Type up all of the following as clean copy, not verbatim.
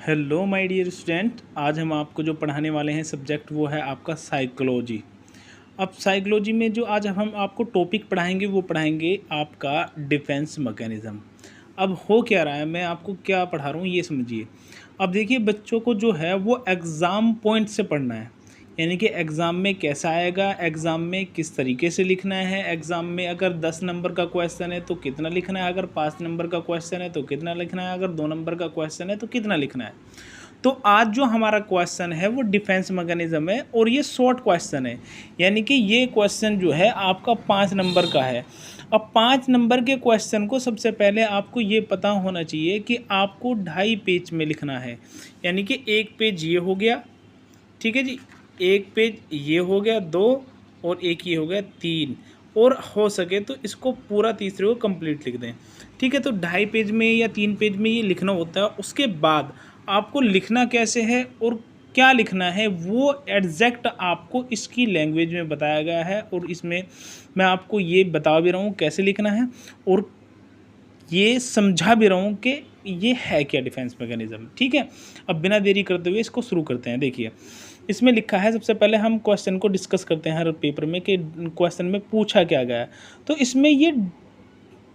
Hello my dear student, आज हम आपको जो पढ़ाने वाले हैं सब्जेक्ट वो है आपका साइकोलॉजी। अब साइकोलॉजी में जो आज हम आपको टॉपिक पढ़ाएंगे वो पढ़ाएंगे आपका डिफेंस मैकेनिज़्म। अब हो क्या रहा है, मैं आपको क्या पढ़ा रहा हूँ ये समझिए। अब देखिए, बच्चों को जो है वो एग्ज़ाम पॉइंट से पढ़ना है, यानी कि एग्ज़ाम में कैसा आएगा, एग्ज़ाम में किस तरीके से लिखना है, एग्ज़ाम में अगर 10 नंबर का क्वेश्चन है तो कितना लिखना है, अगर 5 नंबर का क्वेश्चन है तो कितना लिखना है, अगर 2 नंबर का क्वेश्चन है तो कितना लिखना है। तो आज जो हमारा क्वेश्चन है वो डिफेंस मैकेनिज्म है और ये शॉर्ट क्वेश्चन है, यानी कि ये क्वेश्चन जो है आपका 5 नंबर का है। अब 5 नंबर के क्वेश्चन को सबसे पहले आपको ये पता होना चाहिए कि आपको 2.5 पेज में लिखना है, यानी कि एक पेज ये हो गया, ठीक है जी, एक पेज ये हो गया 2 और एक ये हो गया 3, और हो सके तो इसको पूरा तीसरे को कंप्लीट लिख दें। ठीक है, तो 2.5 पेज में या 3 पेज में ये लिखना होता है। उसके बाद आपको लिखना कैसे है और क्या लिखना है वो एग्जैक्ट आपको इसकी लैंग्वेज में बताया गया है, और इसमें मैं आपको ये बता भी रहा हूँ कैसे लिखना है और ये समझा भी रहा हूँ कि ये है क्या डिफेंस मैकेनिज्म। ठीक है, अब बिना देरी करते हुए इसको शुरू करते हैं। देखिए, इसमें लिखा है, सबसे पहले हम क्वेश्चन को डिस्कस करते हैं हर पेपर में कि क्वेश्चन में पूछा क्या गया है। तो इसमें ये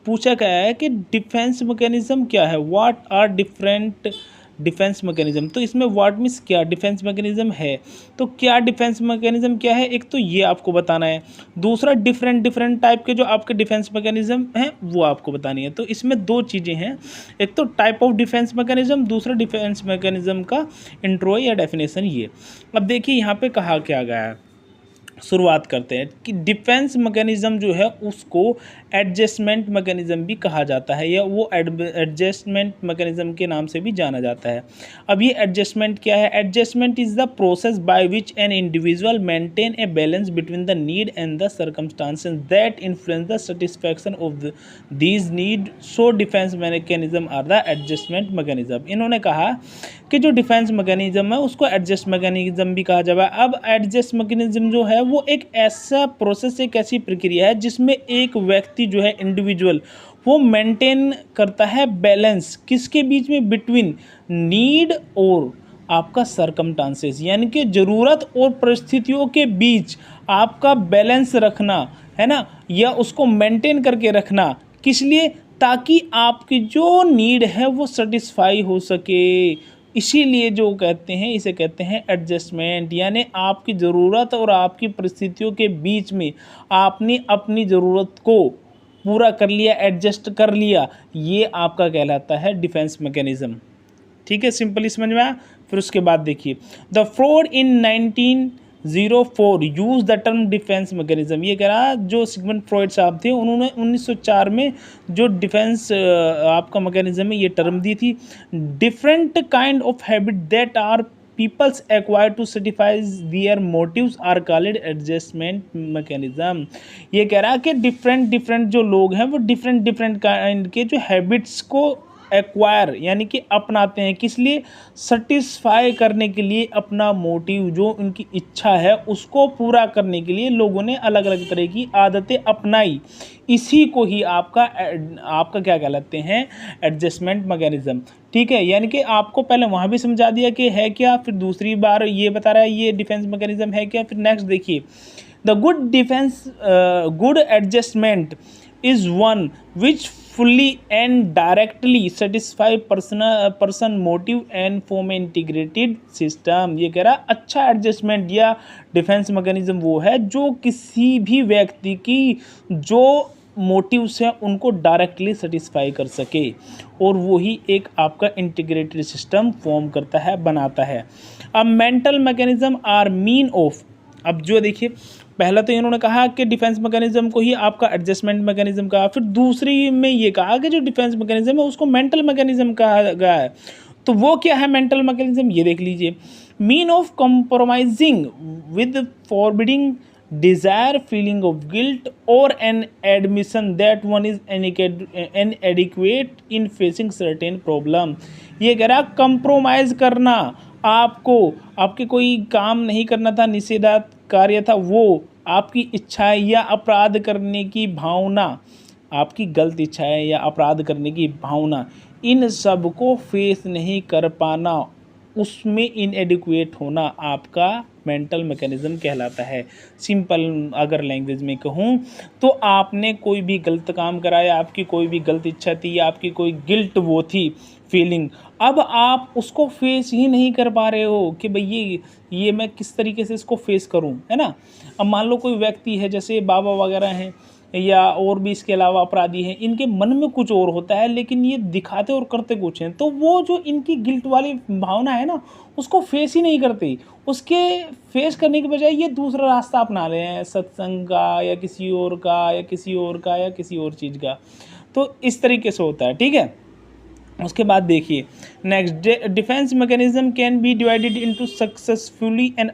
पूछा गया है कि डिफेंस मैकेनिज्म क्या है, what are different defence mechanism. तो इसमें व्हाट मीन्स क्या डिफेंस मैकेनिज्म है, तो क्या डिफेंस मैकेनिज्म क्या है, एक तो ये आपको बताना है। दूसरा डिफरेंट टाइप के जो आपके डिफेंस मैकेनिज्म हैं वो आपको बतानी है। तो इसमें 2 चीज़ें हैं, एक तो टाइप ऑफ डिफेंस मैकेनिज्म, दूसरा डिफेंस मैकेनिज्म का इंट्रो या डेफिनेशन ये। अब देखिए यहाँ पे कहा क्या गया है, शुरुआत करते हैं कि डिफेंस मैकेनिज्म जो है उसको एडजस्टमेंट मैकेनिज्म भी कहा जाता है, या वो एडजस्टमेंट मैकेनिज्म के नाम से भी जाना जाता है। अब ये एडजस्टमेंट क्या है? Adjustment is the process by which an individual maintain a balance between the need and the circumstances that influence the satisfaction of these need, so defence mechanism are the adjustment mechanism. इन्होंने कहा कि जो defence mechanism है उसको adjust mechanism भी कहा जाता है। अब एडजस्ट मैकेनिज्म जो है वो एक ऐसा प्रोसेस, एक ऐसी प्रक्रिया है जिसमें एक व्यक्ति जो है इंडिविजुअल वो मेंटेन करता है बैलेंस किसके बीच में, बिटवीन नीड और आपका सर्कमस्टांसेस, यानी कि ज़रूरत और परिस्थितियों के बीच आपका बैलेंस रखना है ना, या उसको मेंटेन करके रखना। किस लिए? ताकि आपकी जो नीड है वो सेटिस्फाई हो सके। इसीलिए जो कहते हैं, इसे कहते हैं एडजस्टमेंट, यानी आपकी ज़रूरत और आपकी परिस्थितियों के बीच में आपने अपनी ज़रूरत को पूरा कर लिया, एडजस्ट कर लिया, ये आपका कहलाता है डिफेंस मैकेनिज्म। ठीक है, सिंपली समझ में आया। फिर उसके बाद देखिए, the fraud in 1904 use the term defence mechanism. ये कह रहा, जो सिगमंड फ्रॉइड साहब थे उन्होंने 1904 में जो डिफेंस आपका मैकेनिज्म है ये टर्म दी थी। Different kind of habit that are peoples acquire to satisfy their motives are called adjustment mechanism। ये कह रहा है कि डिफरेंट जो लोग हैं वो डिफरेंट काइंड के जो हैबिट्स को एक्वायर यानी कि अपनाते हैं, किस लिए? सेटिस्फाई करने के लिए, अपना मोटिव जो उनकी इच्छा है उसको पूरा करने के लिए लोगों ने अलग अलग तरह की आदतें अपनाई। इसी को ही आपका क्या कहलाते हैं? Adjustment mechanism. ठीक है, यानी कि आपको पहले वहाँ भी समझा दिया कि है क्या, फिर दूसरी बार ये बता रहा है ये डिफेंस मैकेनिज्म है क्या। फिर नेक्स्ट देखिए, the good adjustment is one which fully and directly satisfy person motive and form integrated system। ये कह रहा अच्छा एडजस्टमेंट या डिफेंस मैकेनिज्म वो है जो किसी भी व्यक्ति की जो मोटिव्स हैं उनको डायरेक्टली सेटिस्फाई कर सके, और वही एक आपका इंटीग्रेटेड सिस्टम फॉर्म करता है, बनाता है। अब mental mechanism are mean of, अब जो देखिए पहला तो इन्होंने कहा कि डिफेंस मैकेनिज्म को ही आपका एडजस्टमेंट मैकेनिज्म कहा, फिर दूसरी में ये कहा कि जो डिफेंस मैकेनिज्म है उसको मेंटल मैकेनिज्म कहा गया है। तो वो क्या है मेंटल मैकेनिज्म, ये देख लीजिए। Mean of compromising with forbidding desire, feeling of guilt और an admission that one is inadequate in facing certain problem. ये कह रहा कंप्रोमाइज़ करना, आपको आपके कोई काम नहीं करना था, निषेधात्मक कार्य था, वो आपकी इच्छाएं या अपराध करने की भावना, आपकी गलत इच्छाएं या अपराध करने की भावना, इन सब को फेस नहीं कर पाना उसमें इनएडिक्वेट होना आपका मेंटल मैकेनिज्म कहलाता है। सिंपल अगर लैंग्वेज में कहूँ तो आपने कोई भी गलत काम कराया, आपकी कोई भी गलत इच्छा थी, आपकी कोई गिल्ट वो थी फीलिंग, अब आप उसको फेस ही नहीं कर पा रहे हो कि भाई ये मैं किस तरीके से इसको फेस करूं, है ना। अब मान लो कोई व्यक्ति है, जैसे बाबा वगैरह हैं या और भी इसके अलावा अपराधी हैं, इनके मन में कुछ और होता है लेकिन ये दिखाते और करते कुछ हैं, तो वो जो इनकी गिल्ट वाली भावना है ना, उसको फेस ही नहीं करते। उसके फेस करने के बजाय ये दूसरा रास्ता अपना रहे हैं, सत्संग का या किसी और का या किसी और का या किसी और चीज़ का। तो इस तरीके से होता है, ठीक है। उसके बाद देखिए next, defence mechanism can be divided into successfully and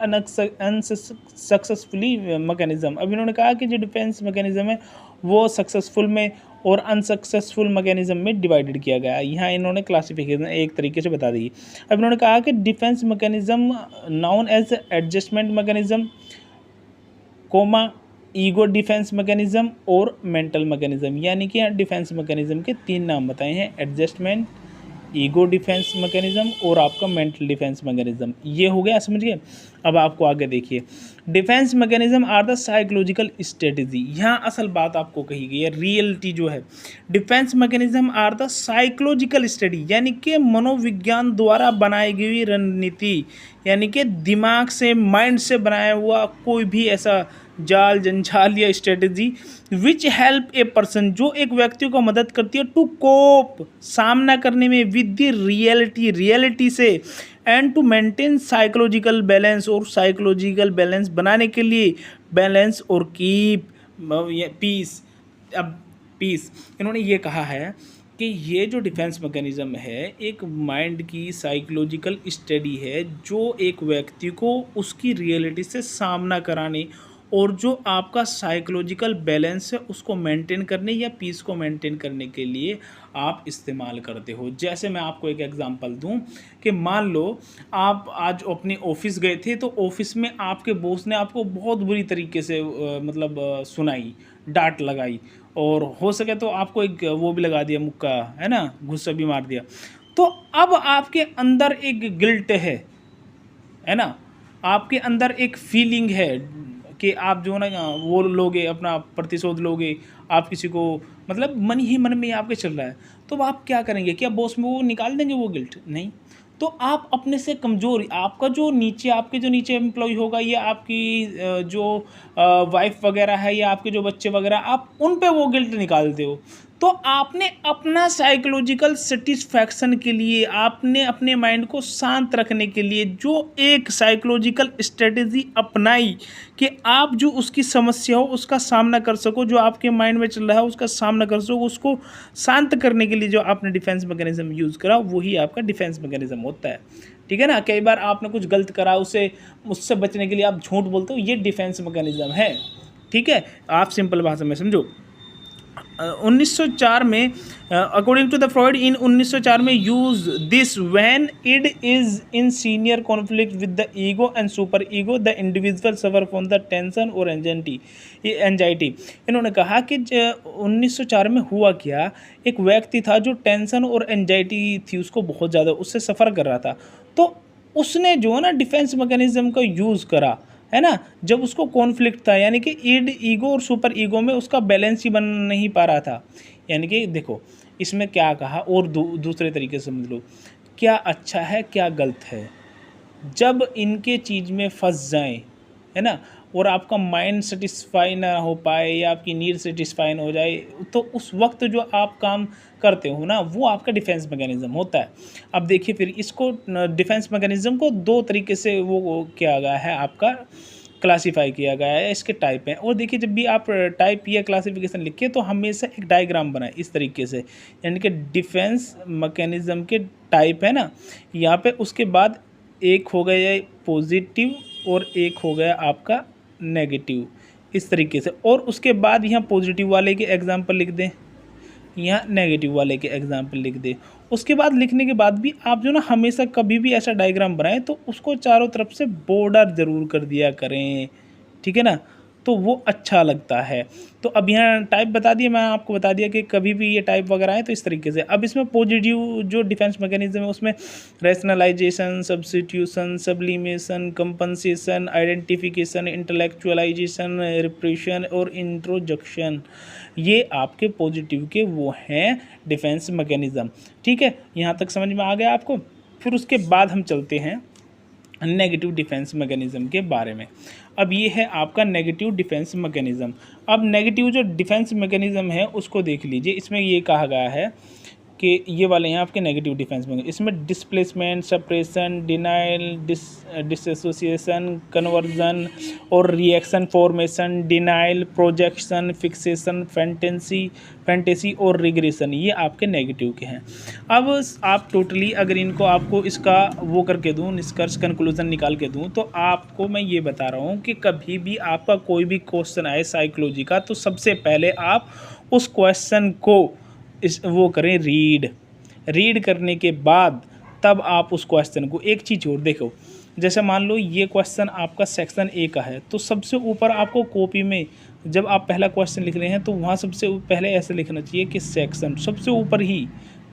unsuccessfully mechanism. अब इन्होंने कहा कि जो डिफेंस मैकेनिज्म है वो सक्सेसफुल में और अनसक्सेसफुल मैकेनिज्म में डिवाइडेड किया गया है। यहाँ इन्होंने क्लासिफिकेशन एक तरीके से बता दी। अब इन्होंने कहा कि defence mechanism known as adjustment mechanism, comma ego defence mechanism और मेंटल मैकेनिज्म, यानी कि डिफेंस मैकेनिज्म के 3 नाम बताए हैं, एडजस्टमेंट, ईगो डिफेंस मैकेनिज्म और आपका मेंटल डिफेंस मैकेनिज्म। ये हो गया, समझिए। अब आपको आगे देखिए, defence mechanism are the psychological strategy. यहाँ असल बात आपको कही गई है, रियलिटी जो है, defence mechanism are the psychological study, यानी कि मनोविज्ञान द्वारा बनाई गई रणनीति, यानी कि दिमाग से, माइंड से बनाया हुआ कोई भी ऐसा जाल जंजाल या strategy which help a person, जो एक व्यक्ति को मदद करती है टू कोप, सामना करने में, विद द रियलिटी, रियलिटी से, and to maintain psychological balance, और साइकोलॉजिकल बैलेंस बनाने के लिए, बैलेंस और कीप पीस। अब पीस इन्होंने ये कहा है कि ये जो डिफेंस मैकेनिज्म है एक माइंड की साइकोलॉजिकल स्टडी है, जो एक व्यक्ति को उसकी रियलिटी से सामना कराने और जो आपका साइकोलॉजिकल बैलेंस है उसको मेंटेन करने या पीस को मेंटेन करने के लिए आप इस्तेमाल करते हो। जैसे मैं आपको एक एग्जांपल दूं कि मान लो आप आज अपने ऑफिस गए थे, तो ऑफिस में आपके बॉस ने आपको बहुत बुरी तरीके से सुनाई, डांट लगाई, और हो सके तो आपको एक वो भी लगा दिया, मुक्का, है ना, गुस्सा भी मार दिया। तो अब आपके अंदर एक गिल्ट है ना, आपके अंदर एक फीलिंग है कि आप जो ना वो लोगे, अपना प्रतिशोध लोगे, आप किसी को मतलब मन ही मन में आपके चल रहा है, तो आप क्या करेंगे? क्या बॉस में वो निकाल देंगे वो गिल्ट? नहीं। तो आप अपने से कमज़ोर, आपका जो नीचे, आपके जो नीचे एम्प्लॉय होगा या आपकी जो वाइफ वगैरह है या आपके जो बच्चे वगैरह, आप उन पे वो गिल्ट निकालते हो। तो आपने अपना साइकोलॉजिकल सेटिस्फैक्शन के लिए, आपने अपने माइंड को शांत रखने के लिए जो एक साइकोलॉजिकल स्ट्रेटजी अपनाई कि आप जो उसकी समस्या हो उसका सामना कर सको, जो आपके माइंड में चल रहा है उसका सामना कर सको, उसको शांत करने के लिए जो आपने डिफेंस मैकेनिज्म यूज़ करा, वही आपका डिफेंस मैकेनिज्म होता है। ठीक है ना। कई बार आपने कुछ गलत करा, उससे बचने के लिए आप झूठ बोलते हो, ये डिफेंस मैकेनिज्म है। ठीक है, आप सिंपल भाषा में समझो। 1904 में अकॉर्डिंग टू द फ्रॉइड, इन 1904 में use this when it is in senior conflict with the ego and super ego, the individual suffer from the tension और एंजाइटी। इन्होंने कहा कि 1904 में हुआ क्या, एक व्यक्ति था जो टेंशन और एंजाइटी थी उसको बहुत ज़्यादा, उससे सफ़र कर रहा था, तो उसने जो है ना डिफेंस मैकेनिज्म का यूज़ करा, है ना। जब उसको कॉन्फ्लिक्ट था, यानी कि ईगो और सुपर ईगो में उसका बैलेंस ही बन नहीं पा रहा था। यानी कि देखो इसमें क्या कहा, और दूसरे तरीके से समझ लो, क्या अच्छा है क्या गलत है, जब इनके चीज़ में फंस जाएं, है ना, और आपका माइंड सेटिस्फाई ना हो पाए या आपकी नीड सेटिस्फाई ना हो जाए, तो उस वक्त जो आप काम करते हो ना, वो आपका डिफेंस मैकेनिज्म होता है। अब देखिए फिर इसको डिफेंस मैकेनिज्म को 2 तरीके से वो किया गया है, आपका क्लासीफाई किया गया है, इसके टाइप हैं। और देखिए जब भी आप टाइप या क्लासिफिकेशन लिखिए तो हमेशा एक डायग्राम बनाए इस तरीके से, यानी कि डिफेंस मैकेनिज्म के टाइप है ना, यहाँ पे उसके बाद एक हो गया पॉजिटिव और एक हो गया आपका नेगेटिव, इस तरीके से। और उसके बाद यहाँ पॉजिटिव वाले के एग्जाम्पल लिख दें, यहाँ नेगेटिव वाले के एग्जाम्पल लिख दें। उसके बाद लिखने के बाद भी आप जो ना हमेशा कभी भी ऐसा डायग्राम बनाएं तो उसको चारों तरफ से बॉर्डर ज़रूर कर दिया करें, ठीक है ना। तो वो अच्छा लगता है। तो अब यहाँ टाइप बता दिया, मैं आपको बता दिया कि कभी भी ये टाइप वगैरह है तो इस तरीके से। अब इसमें पॉजिटिव जो डिफेंस मैकेनिज्म है उसमें rationalisation, substitution, sublimation, compensation, identification, intellectualisation, repression और इंट्रोजक्शन, ये आपके पॉजिटिव के वो हैं डिफेंस मैकेनिज्म। ठीक है, यहाँ तक समझ में आ गया आपको। फिर उसके बाद हम चलते हैं नेगेटिव डिफेंस मैकेनिज्म के बारे में। अब ये है आपका नेगेटिव डिफेंस मैकेनिज्म। अब नेगेटिव जो डिफेंस मैकेनिज्म है उसको देख लीजिए। इसमें ये कहा गया है कि ये वाले हैं आपके नेगेटिव डिफेंस में। इसमें displacement, suppression, denial, dissociation, conversion और reaction formation, denial, projection, fixation, fantasy और रिग्रेशन, ये आपके नेगेटिव के हैं। अब आप टोटली अगर इनको आपको इसका वो करके दूँ, निष्कर्ष कंक्लूजन निकाल के दूँ, तो आपको मैं ये बता रहा हूँ कि कभी भी आपका कोई भी क्वेश्चन आए साइकोलॉजी का, तो सबसे पहले आप उस क्वेश्चन को वो करें रीड करने के बाद तब आप उस क्वेश्चन को, एक चीज़ और देखो, जैसे मान लो ये क्वेश्चन आपका सेक्शन ए का है, तो सबसे ऊपर आपको कॉपी में जब आप पहला क्वेश्चन लिख रहे हैं तो वहाँ सबसे पहले ऐसे लिखना चाहिए कि सेक्शन, सबसे ऊपर ही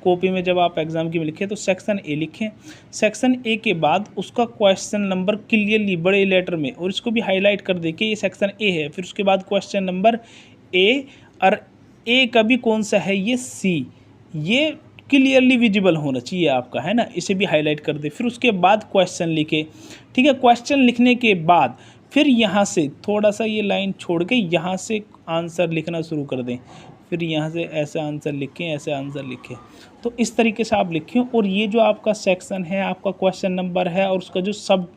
कॉपी में जब आप एग्जाम की में लिखें तो सेक्शन ए लिखें। सेक्शन ए के बाद उसका क्वेश्चन नंबर क्लियरली बड़े लेटर में, और इसको भी हाईलाइट कर दे कि ये सेक्शन ए है। फिर उसके बाद क्वेश्चन नंबर ए, और ए का भी कौन सा है, ये सी, ये क्लियरली विजिबल होना चाहिए आपका, है ना, इसे भी हाईलाइट कर दे। फिर उसके बाद क्वेश्चन लिखे। ठीक है, क्वेश्चन लिखने के बाद फिर यहाँ से थोड़ा सा ये लाइन छोड़ के यहाँ से आंसर लिखना शुरू कर दें। फिर यहाँ से ऐसे आंसर लिखें, ऐसे आंसर लिखें। तो इस तरीके से आप लिखें, और ये जो आपका सेक्शन है, आपका क्वेश्चन नंबर है और उसका जो सब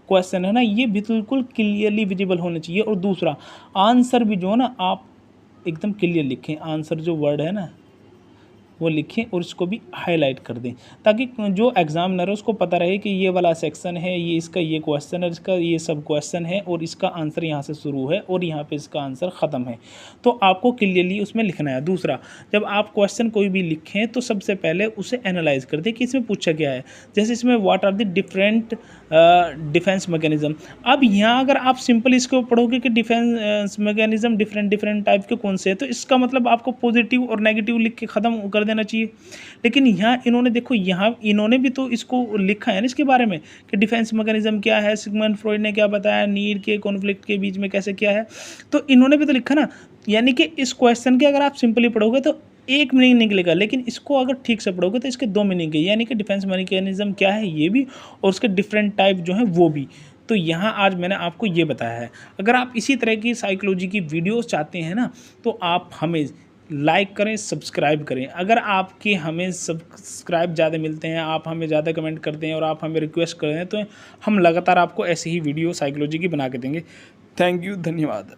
क्वेश्चन है ना, ये बिल्कुल क्लियरली विजिबल होना चाहिए। और दूसरा आंसर भी जो है ना, आप एकदम क्लियर लिखें, आंसर जो वर्ड है ना वो लिखें और इसको भी हाईलाइट कर दें, ताकि जो एग्जामिनर है उसको पता रहे कि ये वाला सेक्शन है, ये इसका ये क्वेश्चन है, इसका ये सब क्वेश्चन है, और इसका आंसर यहाँ से शुरू है और यहाँ पे इसका आंसर ख़त्म है। तो आपको क्लियरली उसमें लिखना है। दूसरा, जब आप क्वेश्चन कोई भी लिखें तो सबसे पहले उसे एनालाइज कर दें कि इसमें पूछा क्या है। जैसे इसमें what are the different defence mechanism. अब यहाँ अगर आप सिंपल इसको पढ़ोगे कि डिफेंस मैकेनिज्म डिफरेंट टाइप के कौन से हैं, तो इसका मतलब आपको पॉजिटिव और नेगेटिव लिख के ख़त्म कर देना चाहिए। लेकिन यहाँ इन्होंने देखो, यहाँ इन्होंने भी तो इसको लिखा है ना इसके बारे में कि डिफेंस मैकेनिज्म क्या है, सिगमंड फ्रॉइड ने क्या बताया, नीड के कॉन्फ्लिक्ट के बीच में कैसे क्या है, तो इन्होंने भी तो लिखा ना। यानी कि इस क्वेश्चन के अगर आप सिंपली पढ़ोगे तो एक मीनिंग निकलेगा, लेकिन इसको अगर ठीक से पढ़ोगे तो इसके दो मीनिंग है। यानी कि डिफेंस मैकेनिज्म क्या है ये भी, और उसके डिफरेंट टाइप जो हैं वो भी। तो यहाँ आज मैंने आपको ये बताया है। अगर आप इसी तरह की साइकोलॉजी की वीडियोस चाहते हैं ना, तो आप हमें लाइक करें, सब्सक्राइब करें। अगर आपके हमें सब्सक्राइब ज़्यादा मिलते हैं, आप हमें ज़्यादा कमेंट करते हैं और आप हमें रिक्वेस्ट करते हैं, तो हम लगातार आपको ऐसे ही वीडियो साइकोलॉजी की बना के देंगे। थैंक यू, धन्यवाद।